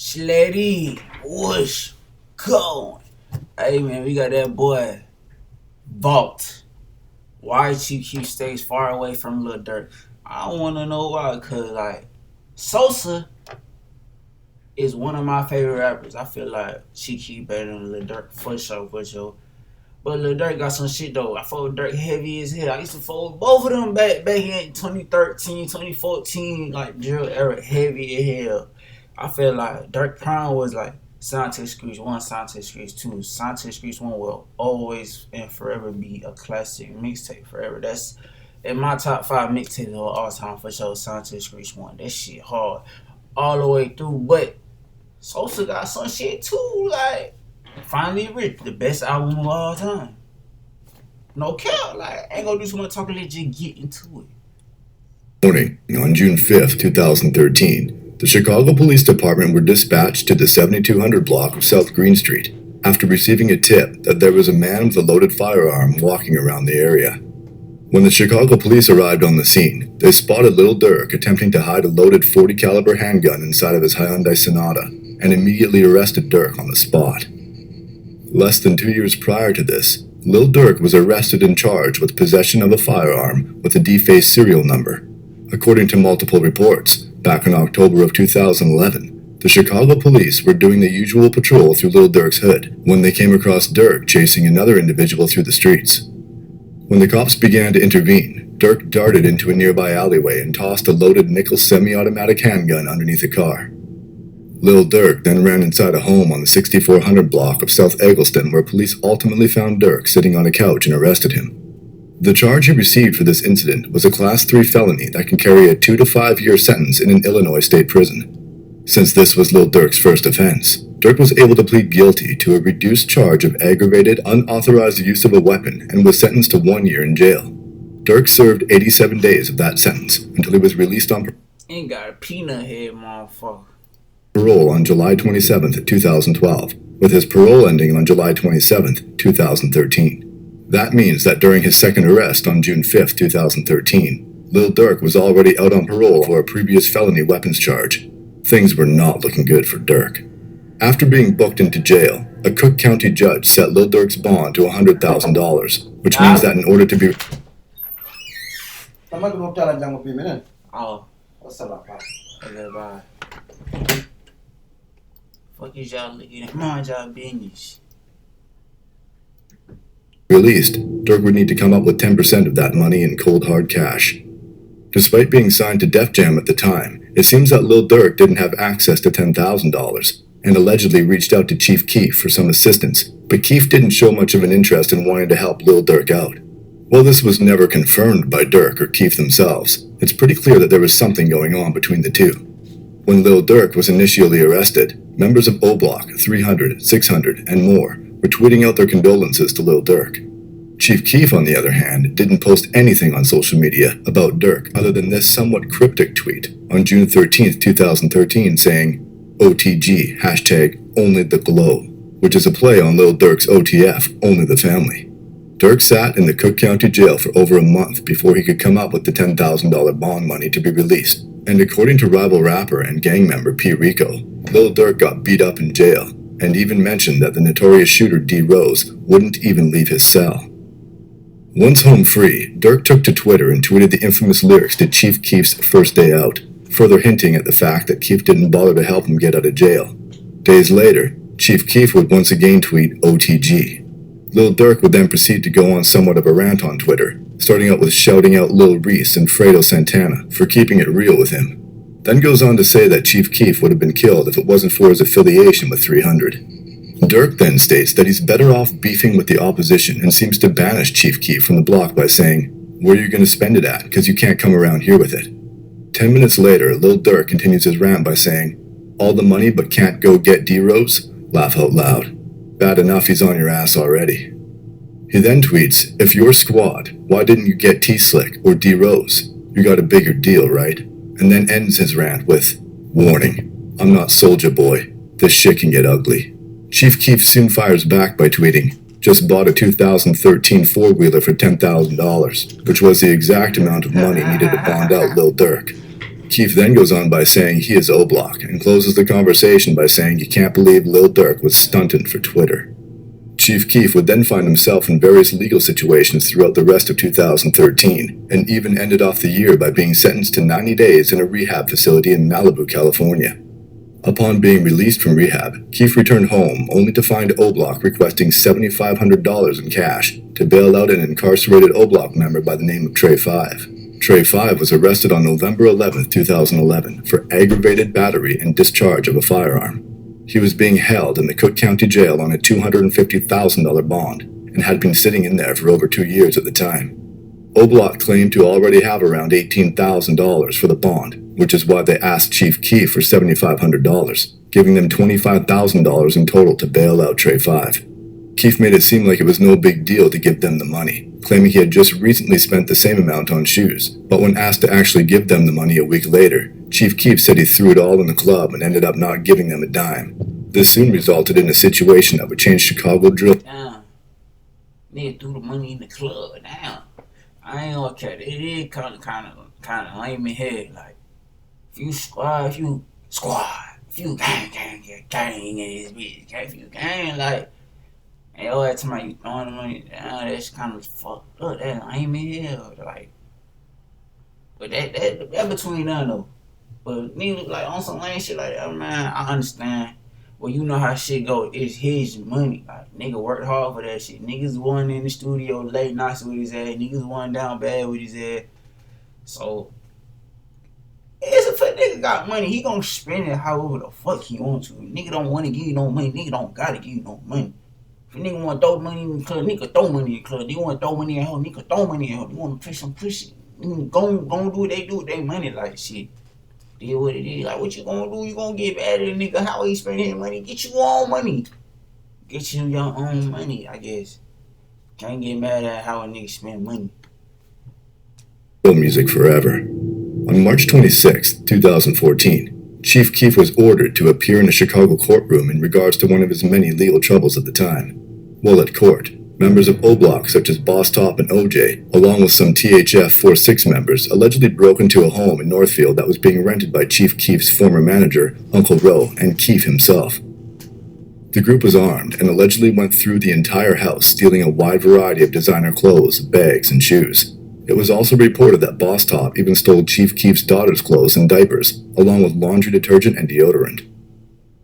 Sleddy, whoosh, going. Hey man, we got that boy Vault. Why Keef stays far away from Lil Durk? I don't wanna know why, cause like Sosa is one of my favorite rappers. I feel like Keef better than Lil Durk for sure, for sure. But Lil Durk got some shit though. I fought with Durk heavy as hell. I used to follow both of them back in 2013, 2014, like drill era, heavy as hell. I feel like Durk Prime was like Scientist Screech 1, Scientist Screech 2. Scientist Screech 1 will always and forever be a classic mixtape forever. That's in my top 5 mixtapes of all time for sure. Scientist Screech 1. That shit hard all the way through. But Sosa got some shit too, like Finally Rich, the best album of all time. No cap, like ain't gonna do too much talking, let's just get into it. Morning, on June 5th, 2013, the Chicago Police Department were dispatched to the 7200 block of South Green Street after receiving a tip that there was a man with a loaded firearm walking around the area. When the Chicago police arrived on the scene, they spotted Lil Durk attempting to hide a loaded .40 caliber handgun inside of his Hyundai Sonata and immediately arrested Durk on the spot. Less than 2 years prior to this, Lil Durk was arrested and charged with possession of a firearm with a defaced serial number. According to multiple reports, back in October of 2011, the Chicago police were doing the usual patrol through Lil Durk's hood when they came across Durk chasing another individual through the streets. When the cops began to intervene, Durk darted into a nearby alleyway and tossed a loaded nickel semi-automatic handgun underneath a car. Lil Durk then ran inside a home on the 6400 block of South Eggleston where police ultimately found Durk sitting on a couch and arrested him. The charge he received for this incident was a Class 3 felony that can carry a 2 to 5 year sentence in an Illinois state prison. Since this was Lil Durk's first offense, Durk was able to plead guilty to a reduced charge of aggravated, unauthorized use of a weapon and was sentenced to 1 year in jail. Durk served 87 days of that sentence until he was released on Ain't got a peanut head, motherfucker. Parole on July 27, 2012, with his parole ending on July 27, 2013. That means that during his second arrest on June 5, 2013, Lil Durk was already out on parole for a previous felony weapons charge. Things were not looking good for Durk. After being booked into jail, a Cook County judge set Lil Durk's bond to $100,000, which means that in order to be... Oh. Okay, bye. Fuck is y'all looking at? Mind y'all business. released, Durk would need to come up with 10% of that money in cold hard cash. Despite being signed to Def Jam at the time, it seems that Lil Durk didn't have access to $10,000 and allegedly reached out to Chief Keef for some assistance, but Keef didn't show much of an interest in wanting to help Lil Durk out. While this was never confirmed by Durk or Keef themselves, it's pretty clear that there was something going on between the two. When Lil Durk was initially arrested, members of O Block, 300, 600, and more were tweeting out their condolences to Lil Durk. Chief Keef, on the other hand, didn't post anything on social media about Durk other than this somewhat cryptic tweet on June 13, 2013 saying, OTG, hashtag only the glow, which is a play on Lil Durk's OTF, only the family. Durk sat in the Cook County jail for over a month before he could come up with the $10,000 bond money to be released, and according to rival rapper and gang member P. Rico, Lil Durk got beat up in jail, and even mentioned that the notorious shooter D. Rose wouldn't even leave his cell. Once home free, Durk took to Twitter and tweeted the infamous lyrics to Chief Keef's First Day Out, further hinting at the fact that Keef didn't bother to help him get out of jail. Days later, Chief Keef would once again tweet OTG. Lil Durk would then proceed to go on somewhat of a rant on Twitter, starting out with shouting out Lil Reese and Fredo Santana for keeping it real with him. Then goes on to say that Chief Keef would have been killed if it wasn't for his affiliation with 300. Durk then states that he's better off beefing with the opposition and seems to banish Chief Keef from the block by saying, "Where are you going to spend it at? Because you can't come around here with it." 10 minutes later, Lil Durk continues his rant by saying, "All the money but can't go get D-Rose? Laugh out loud. Bad enough he's on your ass already." He then tweets, "If you're squad, why didn't you get T-Slick or D-Rose? You got a bigger deal, right?" And then ends his rant with, "Warning, I'm not Soulja Boy. This shit can get ugly." Chief Keef soon fires back by tweeting, "Just bought a 2013 four-wheeler for $10,000, which was the exact amount of money needed to bond out Lil Durk." Keef then goes on by saying he is O-Block and closes the conversation by saying he can't believe Lil Durk was stunting for Twitter. Chief Keef would then find himself in various legal situations throughout the rest of 2013, and even ended off the year by being sentenced to 90 days in a rehab facility in Malibu, California. Upon being released from rehab, Keef returned home only to find O-Block requesting $7,500 in cash to bail out an incarcerated O-Block member by the name of Trey 5. Trey 5 was arrested on November 11, 2011 for aggravated battery and discharge of a firearm. He was being held in the Cook County Jail on a $250,000 bond and had been sitting in there for over 2 years at the time. O-Block claimed to already have around $18,000 for the bond, which is why they asked Chief Keef for $7,500, giving them $25,000 in total to bail out Trey 5. Keef made it seem like it was no big deal to give them the money, claiming he had just recently spent the same amount on shoes, but when asked to actually give them the money a week later, Chief Keef said he threw it all in the club and ended up not giving them a dime. This soon resulted in a situation that would change Chicago drill. Damn. Nigga threw the money in the club. Damn. I ain't gonna care. It is kind of lame in head. Like, if you squad, if you gang in this bitch, if you gang, like, and every time you throwing the money down, that's kind of fucked up. That lame in hell. Like, but that between them though. But nigga, like, on some lame shit like that, man, I understand. Well, you know how shit go. It's his money. Like, nigga worked hard for that shit. Niggas won in the studio late nights with his ass. Niggas won down bad with his ass. So, if a nigga got money, he gonna spend it however the fuck he want to. Nigga don't want to give you no money. Nigga don't gotta give you no money. If a nigga want to throw money in the club, nigga throw money in the club. They want to throw money at home, nigga throw money at home. They want to push it. Go do what they do with their money, like shit. Did what it is. Like, what you gonna do? You gonna get mad at a nigga how he spend his money? Get your own money. Get you your own money, I guess. Can't get mad at how a nigga spend money. Music forever. On March 26, 2014, Chief Keef was ordered to appear in a Chicago courtroom in regards to one of his many legal troubles at the time. While at court, members of O-Block such as Boss Top and OJ, along with some THF 46 members, allegedly broke into a home in Northfield that was being rented by Chief Keef's former manager, Uncle Ro, and Keef himself. The group was armed and allegedly went through the entire house, stealing a wide variety of designer clothes, bags, and shoes. It was also reported that Boss Top even stole Chief Keef's daughter's clothes and diapers, along with laundry detergent and deodorant.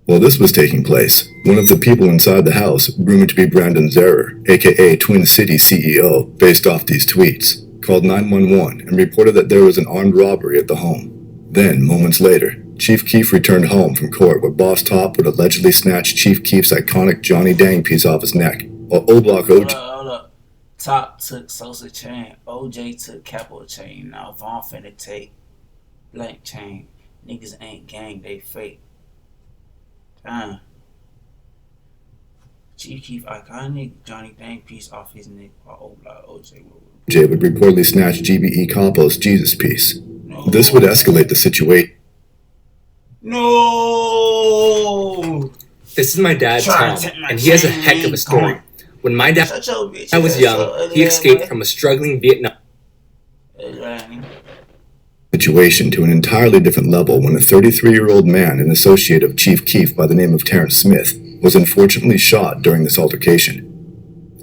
While this was taking place, one of the people inside the house, rumored to be Brandon Zerer, aka Twin City CEO, based off these tweets, called 911 and reported that there was an armed robbery at the home. Then, moments later, Chief Keef returned home from court where Boss Top would allegedly snatch Chief Keef's iconic Johnny Dang piece off his neck, while O-Block OJ... Hold up. Top took Sosa chain, OJ took Capo chain, now Von finna take blank chain. Niggas ain't gang, they fake. Chief Keef iconic Johnny Dang piece off his neck while OJ would reportedly snatch GBE Capo's Jesus piece. No. This would escalate the situation. No! This is my dad, Tom, and he has a heck of a story. When my dad was young, he escaped from a struggling Vietnam situation to an entirely different level when a 33-year-old man, an associate of Chief Keef by the name of Terrence Smith, was unfortunately shot during this altercation.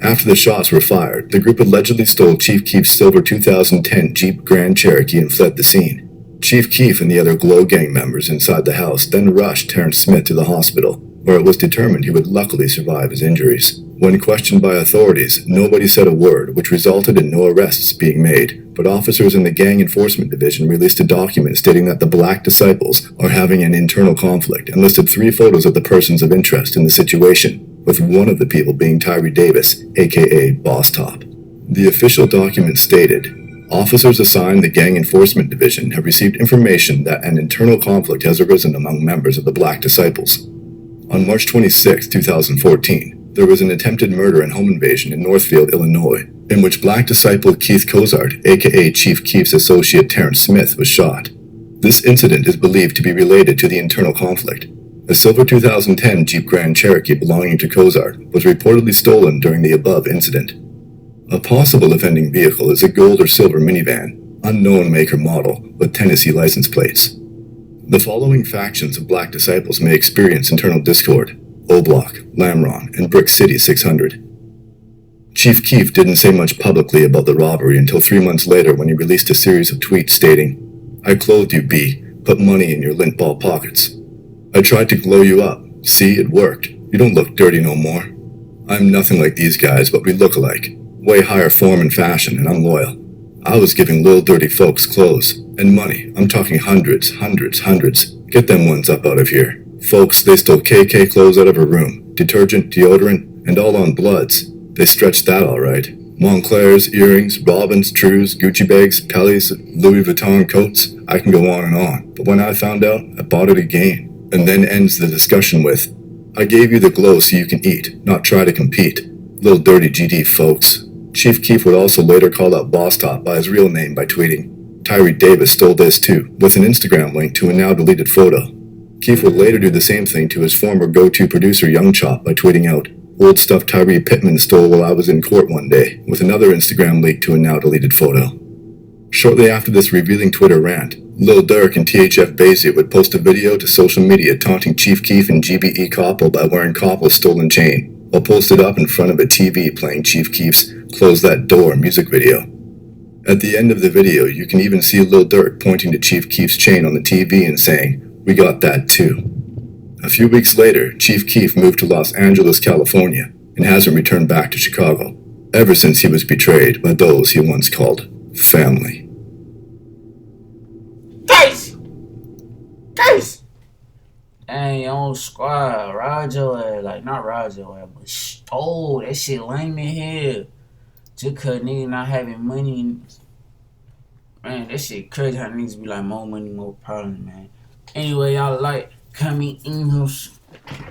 After the shots were fired, the group allegedly stole Chief Keef's silver 2010 Jeep Grand Cherokee and fled the scene. Chief Keef and the other Glow Gang members inside the house then rushed Terrence Smith to the hospital, where it was determined he would luckily survive his injuries. When questioned by authorities, nobody said a word, which resulted in no arrests being made, but officers in the Gang Enforcement Division released a document stating that the Black Disciples are having an internal conflict and listed 3 photos of the persons of interest in the situation, with one of the people being Tyree Davis, aka Boss Top. The official document stated, officers assigned the Gang Enforcement Division have received information that an internal conflict has arisen among members of the Black Disciples. On March 26, 2014, there was an attempted murder and home invasion in Northfield, Illinois, in which Black Disciple Keith Cozart, aka Chief Keef's associate Terrence Smith, was shot. This incident is believed to be related to the internal conflict. A silver 2010 Jeep Grand Cherokee belonging to Cozart was reportedly stolen during the above incident. A possible offending vehicle is a gold or silver minivan, unknown make or model, with Tennessee license plates. The following factions of Black Disciples may experience internal discord: O-Block, Lamron, and Brick City 600. Chief Keef didn't say much publicly about the robbery until 3 months later when he released a series of tweets stating, "I clothed you, B. Put money in your lint ball pockets. I tried to glow you up. See, it worked. You don't look dirty no more. I'm nothing like these guys, but we look alike. Way higher form and fashion, and I'm loyal. I was giving little dirty folks clothes. And money. I'm talking hundreds. Get them ones up out of here. Folks, they stole KK clothes out of her room. Detergent, deodorant, and all on Bloods. They stretched that all right. Montclairs, earrings, Robins, Trues, Gucci bags, Pellies, Louis Vuitton coats. I can go on and on. But when I found out, I bought it again." And then ends the discussion with, "I gave you the glow so you can eat, not try to compete. Little dirty GD, folks." Chief Keef would also later call out Boss Top by his real name by tweeting, "Tyree Davis stole this too," with an Instagram link to a now deleted photo. Keef would later do the same thing to his former go-to producer Young Chop by tweeting out, "Old stuff Tyree Pittman stole while I was in court one day," with another Instagram link to a now deleted photo. Shortly after this revealing Twitter rant, Lil Durk and THF Bezia would post a video to social media taunting Chief Keef and GBE Koppel by wearing Koppel's stolen chain, while posted up in front of a TV playing Chief Keef's "Close That Door" music video. At the end of the video, you can even see Lil Durk pointing to Chief Keef's chain on the TV and saying, "We got that too." A few weeks later, Chief Keef moved to Los Angeles, California, and hasn't returned back to Chicago, ever since he was betrayed by those he once called family. Case! Dang, your squad, ride your ass. Like, not ride your ass, but stole. That shit lame in here. Just cause niggas not having money. Man, that shit crazy how niggas be like, more money, more problems, man. Anyway, y'all like coming in here.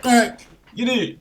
Get it.